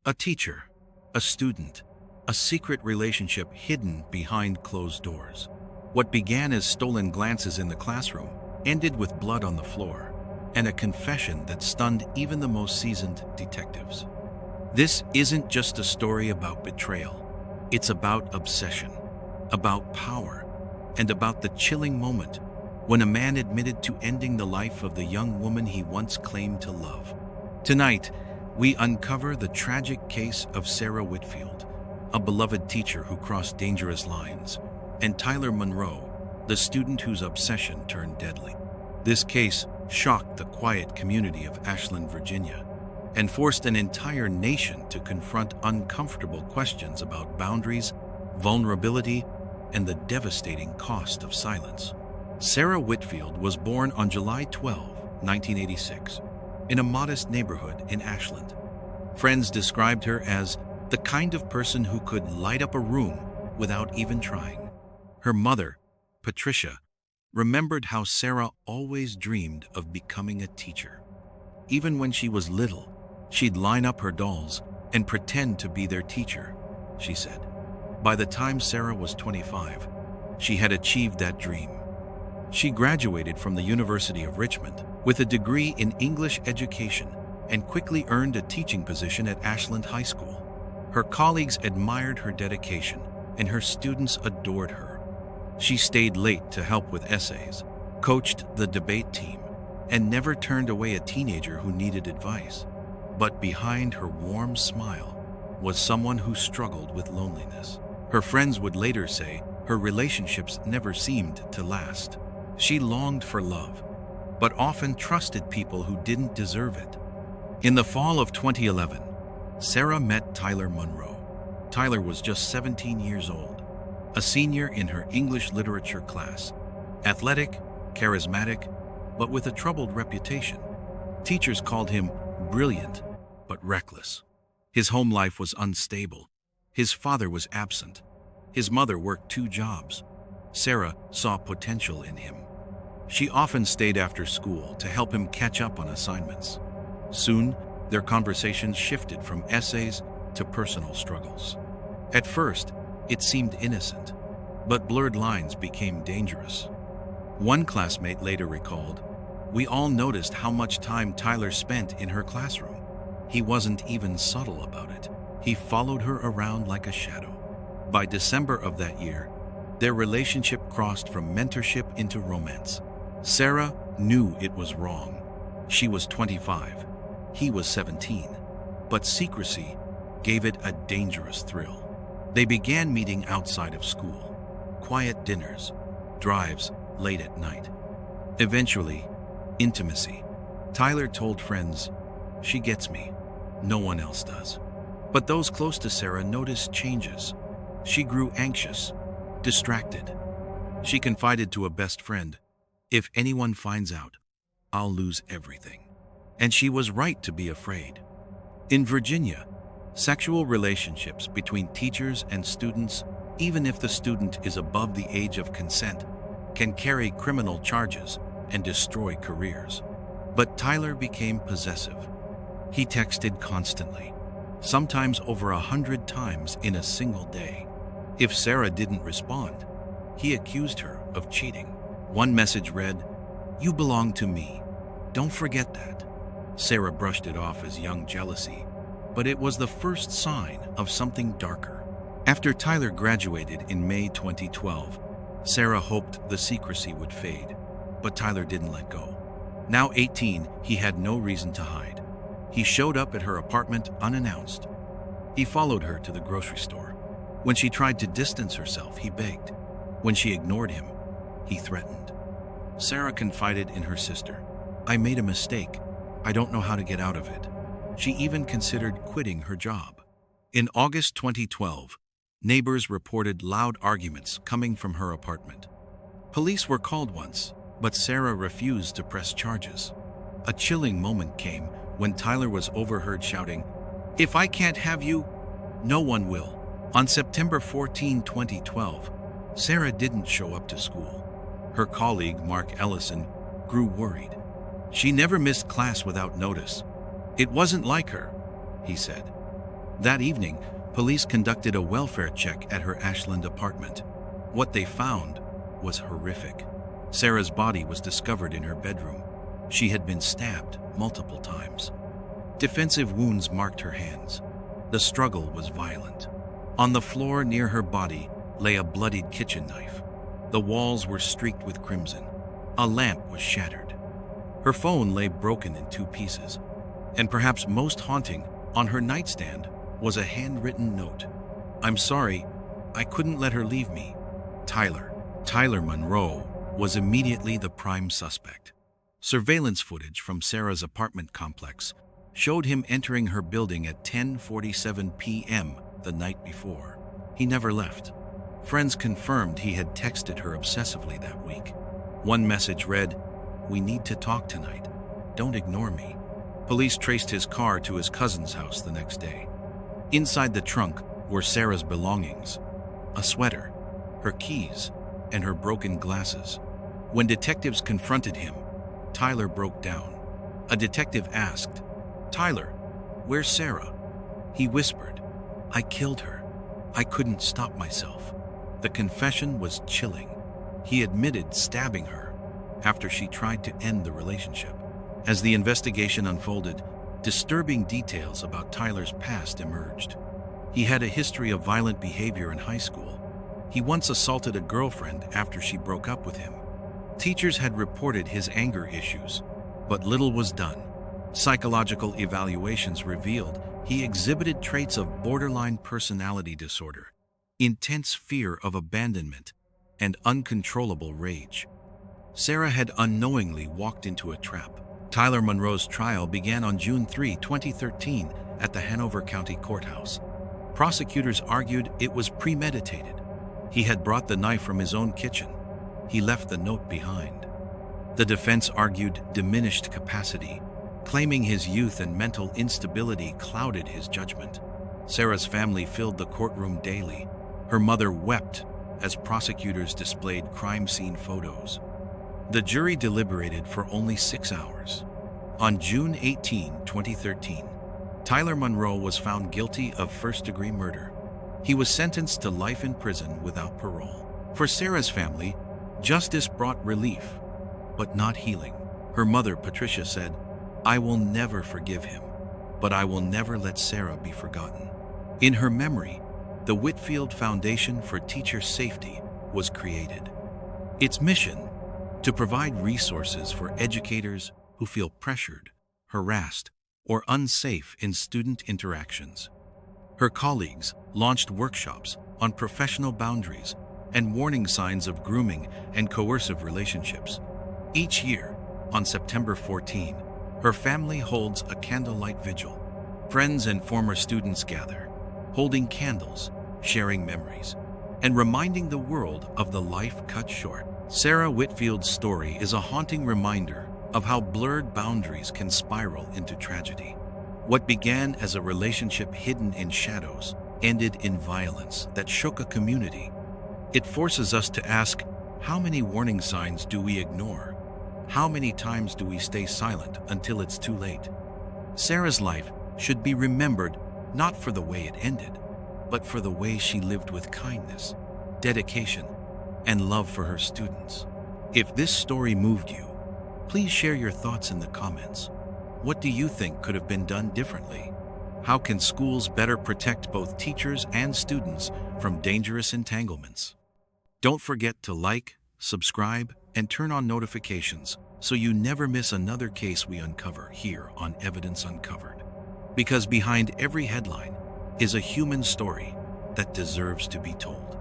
A teacher, a student, a secret relationship hidden behind closed doors. What began as stolen glances in the classroom ended with blood on the floor and a confession that stunned even the most seasoned detectives. This isn't just a story about betrayal. It's about obsession, about power, and about the chilling moment when a man admitted to ending the life of the young woman he once claimed to love. Tonight, we uncover the tragic case of Sarah Whitfield, a beloved teacher who crossed dangerous lines, and Tyler Monroe, the student whose obsession turned deadly. This case shocked the quiet community of Ashland, Virginia, and forced an entire nation to confront uncomfortable questions about boundaries, vulnerability, and the devastating cost of silence. Sarah Whitfield was born on July 12, 1986, in a modest neighborhood in Ashland. Friends described her as the kind of person who could light up a room without even trying. Her mother, Patricia, remembered how Sarah always dreamed of becoming a teacher. Even when she was little, she'd line up her dolls and pretend to be their teacher, she said. By the time Sarah was 25, she had achieved that dream. She graduated from the University of Richmond with a degree in English education and quickly earned a teaching position at Ashland High School. Her colleagues admired her dedication, and her students adored her. She stayed late to help with essays, coached the debate team, and never turned away a teenager who needed advice. But behind her warm smile was someone who struggled with loneliness. Her friends would later say her relationships never seemed to last. She longed for love, but often trusted people who didn't deserve it. In the fall of 2011, Sarah met Tyler Monroe. Tyler was just 17 years old, a senior in her English literature class, athletic, charismatic, but with a troubled reputation. Teachers called him brilliant, but reckless. His home life was unstable. His father was absent. His mother worked 2 jobs. Sarah saw potential in him. She often stayed after school to help him catch up on assignments. Soon, their conversations shifted from essays to personal struggles. At first, it seemed innocent, but blurred lines became dangerous. One classmate later recalled, "We all noticed how much time Tyler spent in her classroom. He wasn't even subtle about it. He followed her around like a shadow." By December of that year, their relationship crossed from mentorship into romance. Sarah knew it was wrong. She was 25. He was 17. But secrecy gave it a dangerous thrill. They began meeting outside of school. Quiet dinners, drives late at night. Eventually, intimacy. Tyler told friends, "She gets me. No one else does." But those close to Sarah noticed changes. She grew anxious, distracted. She confided to a best friend, "If anyone finds out, I'll lose everything." And she was right to be afraid. In Virginia, sexual relationships between teachers and students, even if the student is above the age of consent, can carry criminal charges and destroy careers. But Tyler became possessive. He texted constantly, sometimes over 100 times in a single day. If Sarah didn't respond, he accused her of cheating. One message read, "You belong to me. Don't forget that." Sarah brushed it off as young jealousy, but it was the first sign of something darker. After Tyler graduated in May 2012, Sarah hoped the secrecy would fade, but Tyler didn't let go. Now 18, he had no reason to hide. He showed up at her apartment unannounced. He followed her to the grocery store. When she tried to distance herself, he begged. When she ignored him, he threatened. Sarah confided in her sister, "I made a mistake. I don't know how to get out of it." She even considered quitting her job. In August 2012, neighbors reported loud arguments coming from her apartment. Police were called once, but Sarah refused to press charges. A chilling moment came when Tyler was overheard shouting, "If I can't have you, no one will." On September 14, 2012, Sarah didn't show up to school. Her colleague, Mark Ellison, grew worried. "She never missed class without notice. It wasn't like her," he said. That evening, police conducted a welfare check at her Ashland apartment. What they found was horrific. Sarah's body was discovered in her bedroom. She had been stabbed multiple times. Defensive wounds marked her hands. The struggle was violent. On the floor near her body lay a bloodied kitchen knife. The walls were streaked with crimson. A lamp was shattered. Her phone lay broken in 2 pieces. And perhaps most haunting, on her nightstand was a handwritten note. "I'm sorry, I couldn't let her leave me. Tyler Monroe was immediately the prime suspect. Surveillance footage from Sarah's apartment complex showed him entering her building at 10:47 p.m. the night before. He never left. Friends confirmed he had texted her obsessively that week. One message read, "We need to talk tonight. Don't ignore me." Police traced his car to his cousin's house the next day. Inside the trunk were Sarah's belongings: a sweater, her keys, and her broken glasses. When detectives confronted him, Tyler broke down. A detective asked, "Tyler, where's Sarah?" He whispered, "I killed her. I couldn't stop myself." The confession was chilling. He admitted stabbing her after she tried to end the relationship. As the investigation unfolded, disturbing details about Tyler's past emerged. He had a history of violent behavior in high school. He once assaulted a girlfriend after she broke up with him. Teachers had reported his anger issues, but little was done. Psychological evaluations revealed he exhibited traits of borderline personality disorder, intense fear of abandonment, and uncontrollable rage. Sarah had unknowingly walked into a trap. Tyler Monroe's trial began on June 3, 2013, at the Hanover County Courthouse. Prosecutors argued it was premeditated. He had brought the knife from his own kitchen. He left the note behind. The defense argued diminished capacity, claiming his youth and mental instability clouded his judgment. Sarah's family filled the courtroom daily. Her mother wept as prosecutors displayed crime scene photos. The jury deliberated for only 6 hours. On June 18, 2013, Tyler Monroe was found guilty of first-degree murder. He was sentenced to life in prison without parole. For Sarah's family, justice brought relief, but not healing. Her mother, Patricia, said, "I will never forgive him, but I will never let Sarah be forgotten." In her memory, the Whitfield Foundation for Teacher Safety was created. Its mission: to provide resources for educators who feel pressured, harassed, or unsafe in student interactions. Her colleagues launched workshops on professional boundaries and warning signs of grooming and coercive relationships. Each year, on September 14, her family holds a candlelight vigil. Friends and former students gather, holding candles, sharing memories, and reminding the world of the life cut short. Sarah Whitfield's story is a haunting reminder of how blurred boundaries can spiral into tragedy. What began as a relationship hidden in shadows ended in violence that shook a community. It forces us to ask, how many warning signs do we ignore? How many times do we stay silent until it's too late? Sarah's life should be remembered not for the way it ended, but for the way she lived with kindness, dedication, and love for her students. If this story moved you, please share your thoughts in the comments. What do you think could have been done differently? How can schools better protect both teachers and students from dangerous entanglements? Don't forget to like, subscribe, and turn on notifications so you never miss another case we uncover here on Evidence Uncovered. Because behind every headline is a human story that deserves to be told.